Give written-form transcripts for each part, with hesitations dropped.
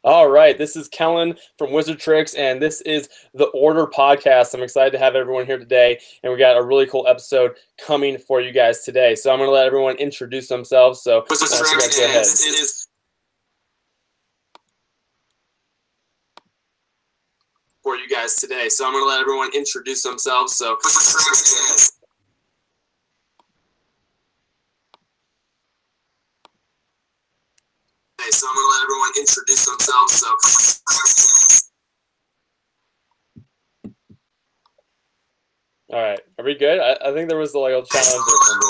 All right, this is Kellen from Wizard Tricks, and this is the Order Podcast. I'm excited to have everyone here today, and we got a really cool episode coming for you guys today. So I'm going to let everyone introduce themselves. So Wizard Tricks, go ahead. This is for you guys today. So I'm going to let everyone introduce themselves. So Wizard Tricks, So I'm going to let everyone introduce themselves. So All right, are we good? I think there was like a challenge there for me.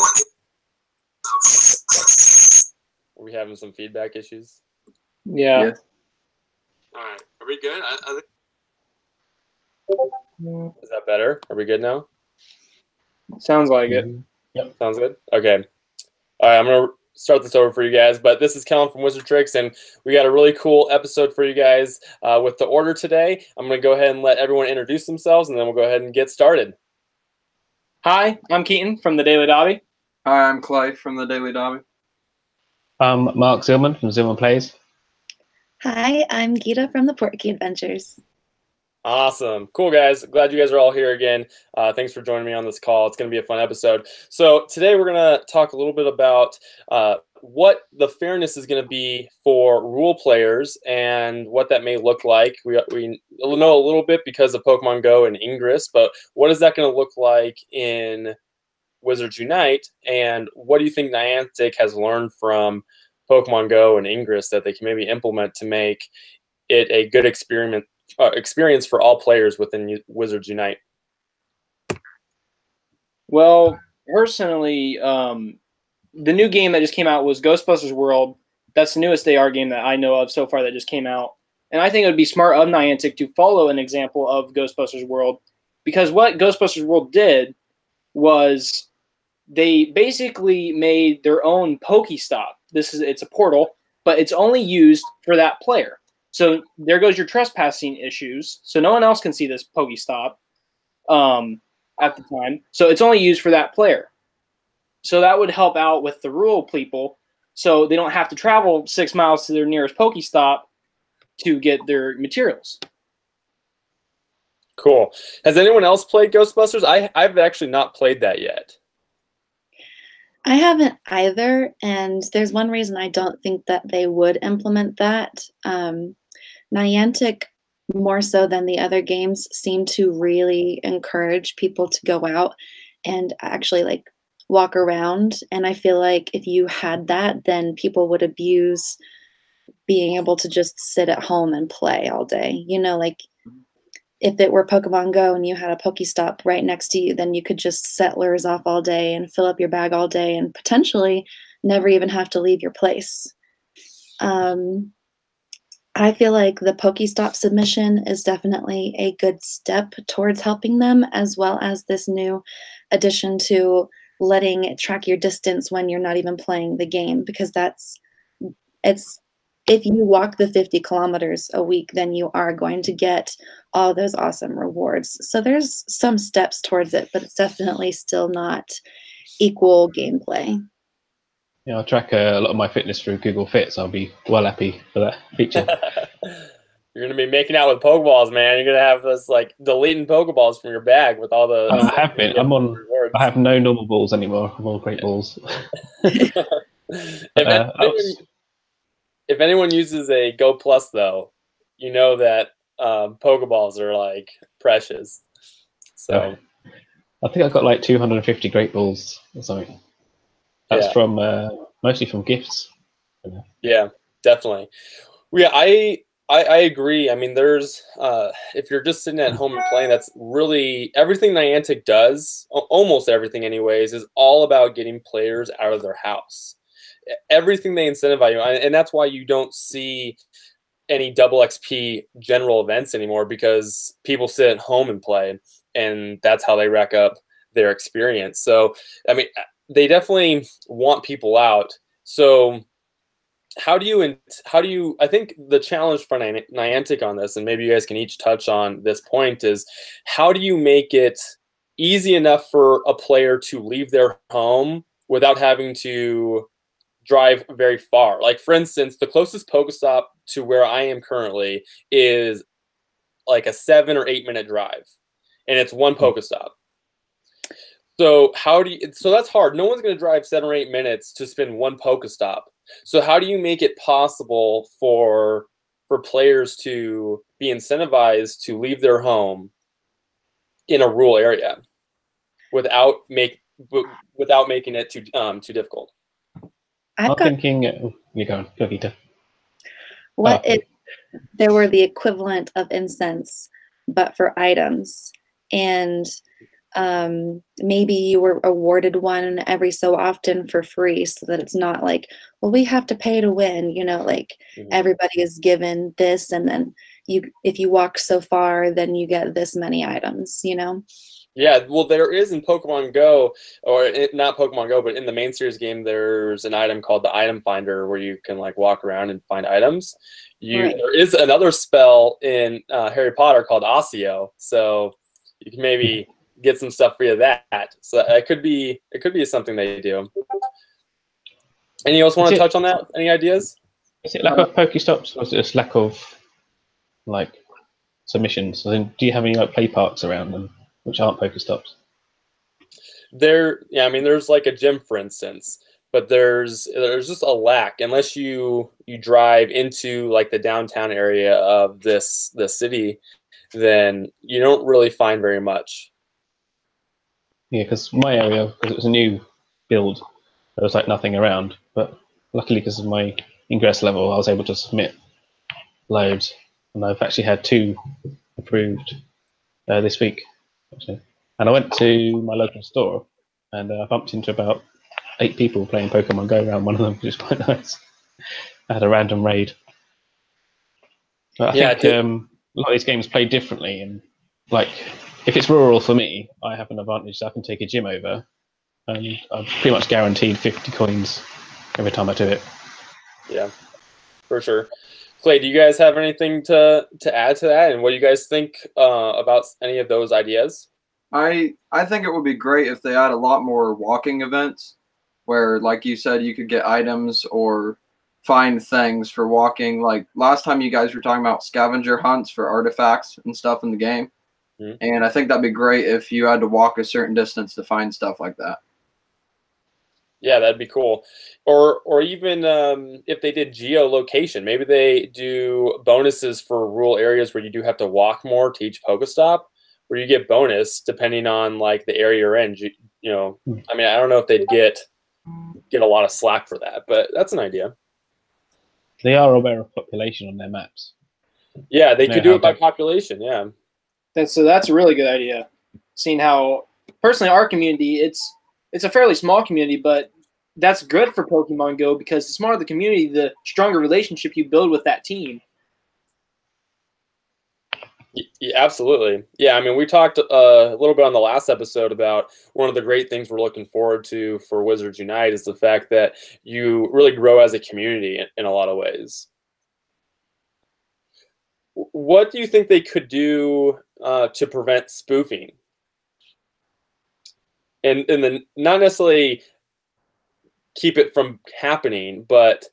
Are we having some feedback issues? Yeah. All right, are we good? I think Is that better? Are we good now? Sounds like it. Yep. Sounds good. Okay. All right, I'm going to start this over for you guys, but this is Kellen from Wizard Tricks, and we got a really cool episode for you guys with the order today. I'm going to go ahead and let everyone introduce themselves, and then we'll go ahead and get started. Hi, I'm Keaton from the Daily Dobby. Hi, I'm Clay from the Daily Dobby. I'm Mark Zealman from Zealman Plays. Hi, I'm Gita from the PortkeyAdventures. Awesome. Cool, guys. Glad you guys are all here again. Thanks for joining me on this call. It's going to be a fun episode. So today we're going to talk a little bit about what the fairness is going to be for rule players and what that may look like. We know a little bit because of Pokemon Go and Ingress, but what is that going to look like in Wizards Unite? And what do you think Niantic has learned from Pokemon Go and Ingress that they can maybe implement to make it a good experience for all players within Wizards Unite? Well, personally, the new game that just came out was Ghostbusters World. That's the newest AR game that I know of so far that just came out. And I think it would be smart of Niantic to follow an example of Ghostbusters World, because what Ghostbusters World did was they basically made their own Pokestop. It's a portal, but it's only used for that player. So there goes your trespassing issues. So no one else can see this Pokestop at the time. So it's only used for that player. So that would help out with the rural people, so they don't have to travel 6 miles to their nearest Pokestop to get their materials. Cool. Has anyone else played Ghostbusters? I've actually not played that yet. I haven't either, and there's one reason I don't think that they would implement that. Niantic, more so than the other games, seem to really encourage people to go out and actually like walk around. And I feel like if you had that, then people would abuse being able to just sit at home and play all day. You know, like if it were Pokemon Go and you had a Pokestop right next to you, then you could just set lures off all day and fill up your bag all day and potentially never even have to leave your place. I feel like the Pokestop submission is definitely a good step towards helping them, as well as this new addition to letting it track your distance when you're not even playing the game, because if you walk the 50 kilometers a week, then you are going to get all those awesome rewards. So there's some steps towards it, but it's definitely still not equal gameplay. Yeah, I track a lot of my fitness through Google Fit, so I'll be well happy for that feature. You're going to be making out with Pokeballs, man. You're going to have this like deleting Pokeballs from your bag with all the... I have been. I have no normal balls anymore. I'm all great balls. If anyone uses a Go Plus, though, you know that Pokeballs are like precious. So I think I've got like 250 great balls or something. That's from mostly from gifts. Yeah, definitely. Yeah, I agree. I mean, there's if you're just sitting at home and playing, that's really everything Niantic does, almost everything anyways, is all about getting players out of their house. Everything they incentivize you, and that's why you don't see any double XP general events anymore, because people sit at home and play, and that's how they rack up their experience. So, I mean, they definitely want people out. So how do you, I think the challenge for Niantic on this, and maybe you guys can each touch on this point, is how do you make it easy enough for a player to leave their home without having to drive very far. Like, for instance, the closest Pokestop to where I am currently is like a 7 or 8 minute drive, and it's one Pokestop. So so that's hard. No one's going to drive 7 or 8 minutes to spin one Pokestop. So how do you make it possible for players to be incentivized to leave their home in a rural area without making it too difficult? I'm thinking. You're going, go, Gita. What if there were the equivalent of incense, but for items, and maybe you were awarded one every so often for free, so that it's not like, well, we have to pay to win, you know, like everybody is given this, and then if you walk so far, then you get this many items, you know? Yeah, well, there is in Pokemon Go, or not Pokemon Go, but in the main series game, there's an item called the Item Finder where you can like walk around and find items. Right. There is another spell in Harry Potter called Osseo, so you can maybe get some stuff for you that. So it could be something they do. Anyone else want to touch on that? Any ideas? Is it lack of Pokestops, or is it just lack of like submissions? So then, do you have any like play parks around them which aren't Pokestops? Yeah, I mean, there's like a gym, for instance, but there's just a lack unless you drive into like the downtown area of the city, then you don't really find very much. Yeah, because my area, because it was a new build, there was like nothing around. But luckily, because of my ingress level, I was able to submit loads, and I've actually had 2 approved this week. Actually. And I went to my local store, and I bumped into about 8 people playing Pokemon Go around one of them, which is quite nice. I had a random raid. But I think a lot of these games play differently, and like if it's rural for me, I have an advantage. So I can take a gym over, and I'm pretty much guaranteed 50 coins every time I do it. Yeah, for sure. Clay, do you guys have anything to add to that? And what do you guys think about any of those ideas? I think it would be great if they had a lot more walking events where, like you said, you could get items or find things for walking. Like last time you guys were talking about scavenger hunts for artifacts and stuff in the game. And I think that'd be great if you had to walk a certain distance to find stuff like that. Yeah, that'd be cool. Or even if they did geolocation, maybe they do bonuses for rural areas where you do have to walk more to each Pokestop, where you get bonus depending on like the area you're in. You know, I mean, I don't know if they'd get a lot of slack for that, but that's an idea. They are aware of population on their maps. Yeah, they could do it by population. Yeah, that's a really good idea. Seeing how personally our community, it's a fairly small community, but that's good for Pokemon Go because the smaller the community, the stronger relationship you build with that team. Yeah, absolutely. Yeah, I mean, we talked a little bit on the last episode about one of the great things we're looking forward to for Wizards Unite is the fact that you really grow as a community in a lot of ways. What do you think they could do to prevent spoofing? And then not necessarily keep it from happening, but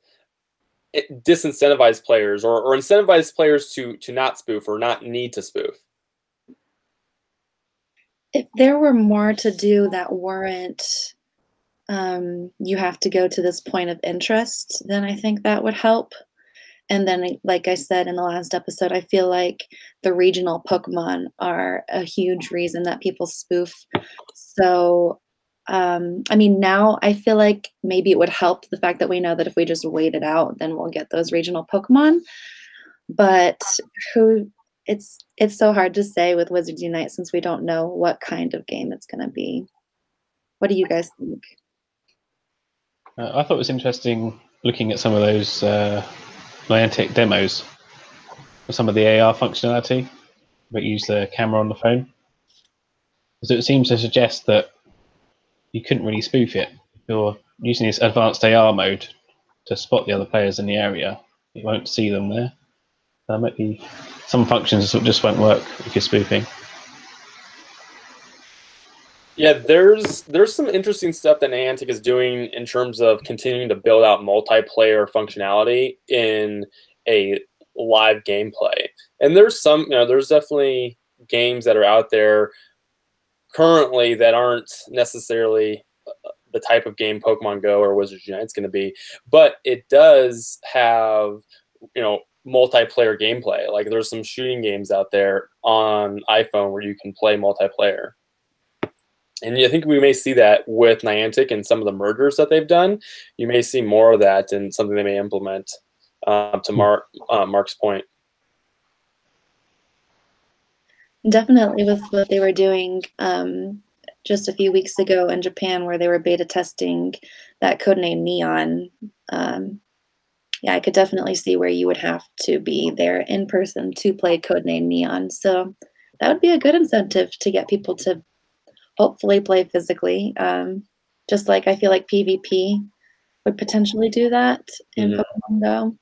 disincentivize players or incentivize players to not spoof or not need to spoof. If there were more to do that weren't you have to go to this point of interest, then I think that would help. And then, like I said in the last episode, I feel like the regional Pokemon are a huge reason that people spoof. So I mean, now I feel like maybe it would help the fact that we know that if we just wait it out, then we'll get those regional Pokemon. But it's so hard to say with Wizards Unite since we don't know what kind of game it's going to be. What do you guys think? I thought it was interesting looking at some of those Niantic demos for some of the AR functionality, but use the camera on the phone. Because it seems to suggest that you couldn't really spoof it. If you're using this advanced AR mode to spot the other players in the area, you won't see them there. There might be some functions that just won't work if you're spoofing. Yeah, there's some interesting stuff that Niantic is doing in terms of continuing to build out multiplayer functionality in a live gameplay. And there's some, there's definitely games that are out there currently that aren't necessarily the type of game Pokemon Go or Wizards Unite is going to be, but it does have, multiplayer gameplay. Like there's some shooting games out there on iPhone where you can play multiplayer. And I think we may see that with Niantic and some of the mergers that they've done. You may see more of that and something they may implement, to Mark's point. Definitely with what they were doing just a few weeks ago in Japan, where they were beta testing that codename Neon. Yeah, I could definitely see where you would have to be there in person to play codename Neon. So that would be a good incentive to get people to hopefully play physically. Just like I feel like PvP would potentially do that in Pokemon Go.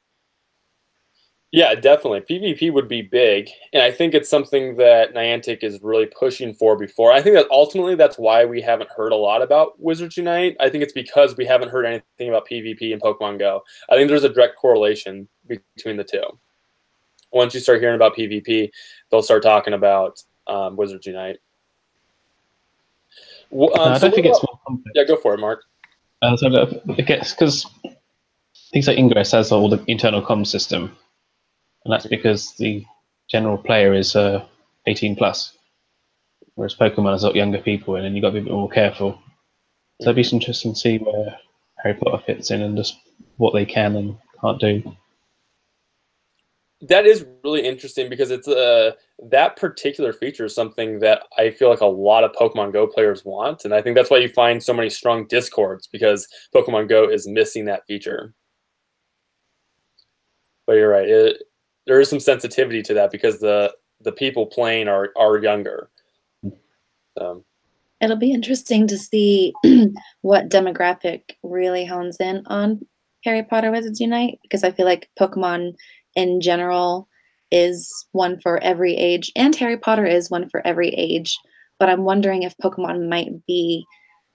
Yeah, definitely. PvP would be big, and I think it's something that Niantic is really pushing for before. I think that ultimately that's why we haven't heard a lot about Wizards Unite. I think it's because we haven't heard anything about PvP in Pokemon Go. I think there's a direct correlation between the two. Once you start hearing about PvP, they'll start talking about Wizards Unite. I don't think it's more complex. Yeah, go for it, Mark. So it gets, because things like Ingress has all the internal comms system, and that's because the general player is 18 plus, whereas Pokemon has got younger people in, and you've got to be a bit more careful. So it'd be interesting to see where Harry Potter fits in and just what they can and can't do. That is really interesting because it's that particular feature is something that I feel like a lot of Pokemon Go players want, and I think that's why you find so many strong discords, because Pokemon Go is missing that feature. But you're right, there is some sensitivity to that because the people playing are younger. It'll be interesting to see what demographic really hones in on Harry Potter Wizards Unite, because I feel like Pokemon in general is one for every age, and Harry Potter is one for every age, but I'm wondering if Pokemon might be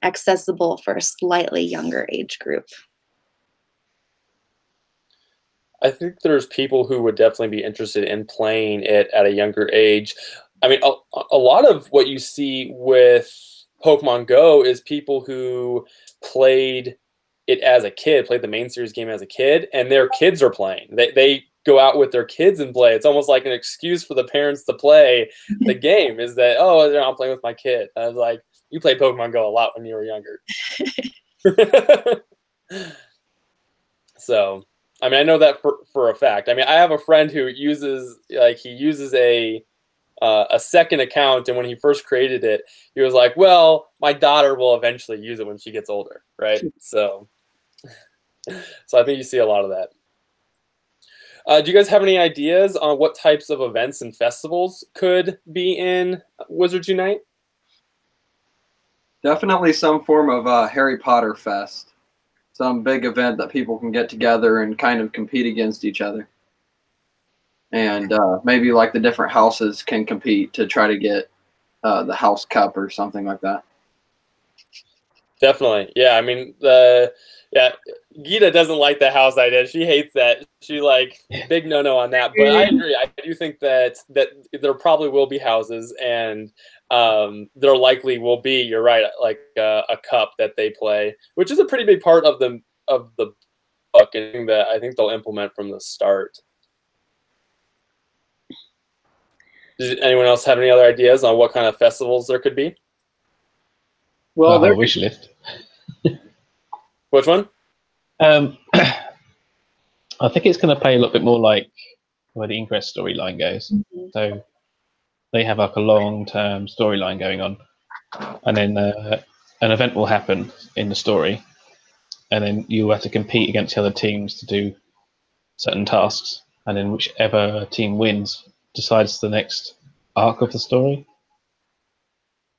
accessible for a slightly younger age group. I think there's people who would definitely be interested in playing it at a younger age. I mean, a lot of what you see with Pokemon Go is people who played it as a kid, played the main series game as a kid, and their kids are playing. They go out with their kids and play. It's almost like an excuse for the parents to play the game, is that, oh, I'm playing with my kid. I was like, you played Pokemon Go a lot when you were younger. So, I mean, I know that for a fact. I mean, I have a friend who uses a second account, and when he first created it, he was like, well, my daughter will eventually use it when she gets older, right? So I think you see a lot of that. Do you guys have any ideas on what types of events and festivals could be in Wizards Unite? Definitely some form of Harry Potter Fest. Some big event that people can get together and kind of compete against each other. And maybe like the different houses can compete to try to get the house cup or something like that. Definitely. Yeah, I mean, Gita doesn't like the house idea. She hates that. She big no on that. But I agree. I do think that there probably will be houses, and there likely will be, you're right, like a cup that they play, which is a pretty big part of the book, and that I think they'll implement from the start. Does anyone else have any other ideas on what kind of festivals there could be? Well, our wish list. Which one? I think it's going to play a little bit more like where the Ingress storyline goes. Mm-hmm. So they have like a long-term storyline going on, and then an event will happen in the story, and then you have to compete against the other teams to do certain tasks, and then whichever team wins decides the next arc of the story.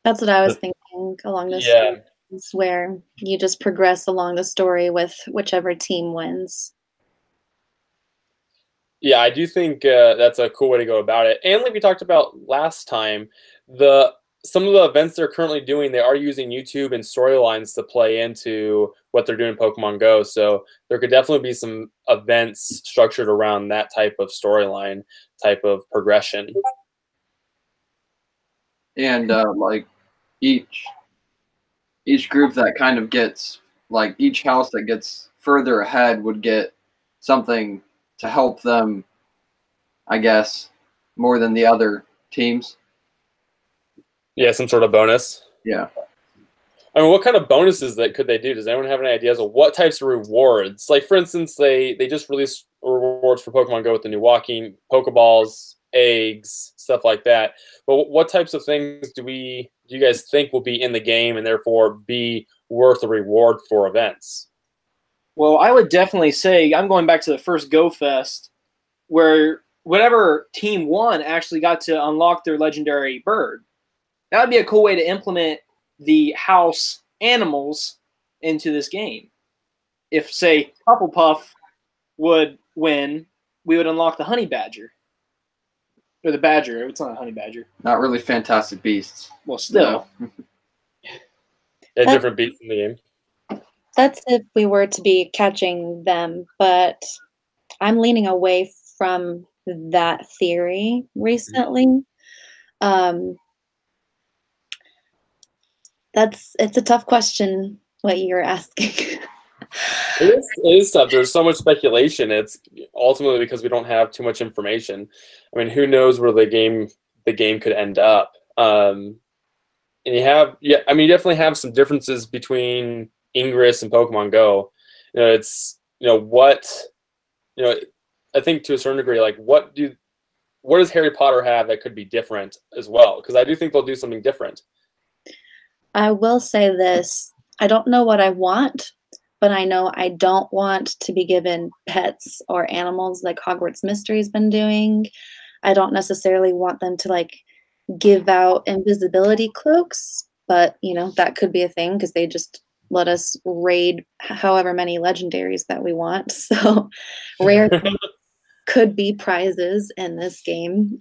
That's what I was thinking along this lines, where you just progress along the story with whichever team wins. Yeah, I do think that's a cool way to go about it. And like we talked about last time, the some of the events they're currently doing, they are using YouTube and storylines to play into what they're doing in Pokemon Go. So there could definitely be some events structured around that type of storyline, type of progression. And like each group that kind of gets, like each house that gets further ahead would get something to help them, I guess, more than the other teams. Yeah, some sort of bonus. Yeah. I mean, what kind of bonuses that could they do? Does anyone have any ideas of what types of rewards? Like, for instance, they just released rewards for Pokemon Go with the new walking, Pokeballs, eggs, stuff like that. But what types of things do you guys think will be in the game and therefore be worth a reward for events? Well, I would definitely say I'm going back to the first Go Fest, where whatever team won actually got to unlock their legendary bird. That would be a cool way to implement the house animals into this game. If, say, Hufflepuff would win, we would unlock the honey badger. Or the badger. It's not a honey badger. Not really fantastic beasts. Well, still. No. Yeah, different beats in the game. That's if we were to be catching them, but I'm leaning away from that theory recently. It's a tough question what you're asking. It is tough. There's so much speculation. It's ultimately because we don't have too much information. I mean, who knows where the game could end up? And you definitely have some differences between Ingress and Pokemon Go. I think to a certain degree, like what does Harry Potter have that could be different as well? Because I do think they'll do something different. I will say this. I don't know what I want, but I know I don't want to be given pets or animals like Hogwarts Mystery's been doing. I don't necessarily want them to like give out invisibility cloaks, but that could be a thing because they just let us raid however many legendaries that we want. So rare could be prizes in this game.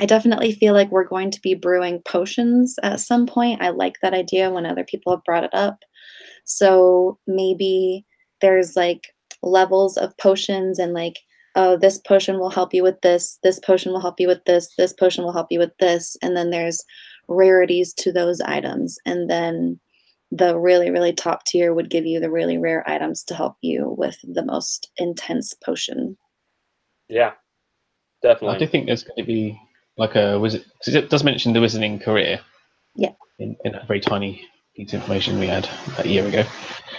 I definitely feel like we're going to be brewing potions at some point. I like that idea when other people have brought it up. So maybe there's like levels of potions and like, oh, this potion will help you with this potion will help you with this potion will help you with this. And then there's rarities to those items. And then the really, really top tier would give you the really rare items to help you with the most intense potion. Yeah, definitely. I do think there's going to be like a wizard, because it does mention the wizarding career. Yeah. In a very tiny piece of information we had a year ago.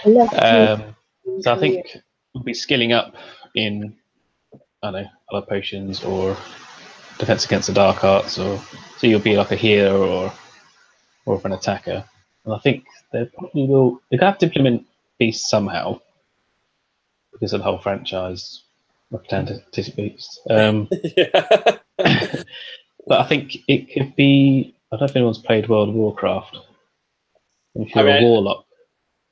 So I think we'll be skilling up in, I don't know, other potions or defense against the dark arts, so you'll be like a healer or an attacker. And I think they probably will. They're gonna have to implement beasts somehow because of the whole franchise. Beasts. Yeah. But I think it could be. I don't know if anyone's played World of Warcraft. If you're a warlock,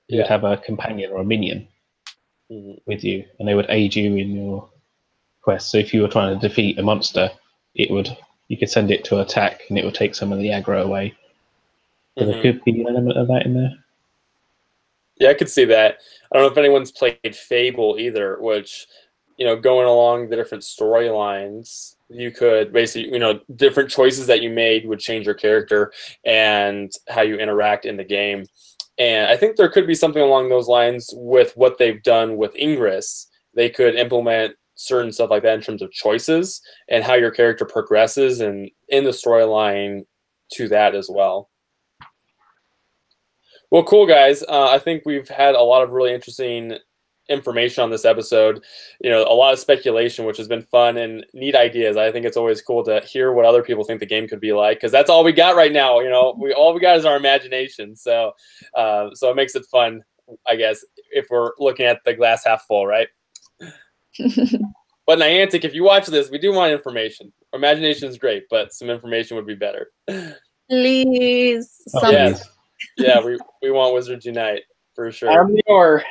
you'd have a companion or a minion with you, and they would aid you in your quest. So if you were trying to defeat a monster, you could send it to attack, and it would take some of the aggro away. So there could be an element of that in there. Yeah, I could see that. I don't know if anyone's played Fable either, which, going along the different storylines, you could basically, different choices that you made would change your character and how you interact in the game. And I think there could be something along those lines with what they've done with Ingress. They could implement certain stuff like that in terms of choices and how your character progresses and in the storyline to that as well. Well, cool, guys. I think we've had a lot of really interesting information on this episode. A lot of speculation, which has been fun and neat ideas. I think it's always cool to hear what other people think the game could be like, because that's all we got right now. All we got is our imagination. So it makes it fun, I guess, if we're looking at the glass half full, right? But Niantic, if you watch this, we do want information. Imagination is great, but some information would be better. Please. Yeah, we want Wizards Unite for sure. I'm your.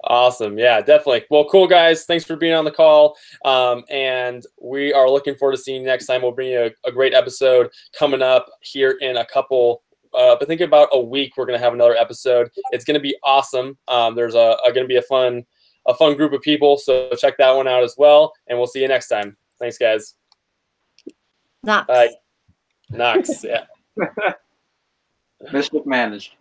Awesome. Yeah, definitely. Well, cool, guys. Thanks for being on the call. And we are looking forward to seeing you next time. We'll bring you a great episode coming up here in a couple. I think about a week, we're going to have another episode. It's going to be awesome. There's going to be a fun group of people. So check that one out as well. And we'll see you next time. Thanks, guys. Knox. Bye. Knox. Yeah. Mischief managed.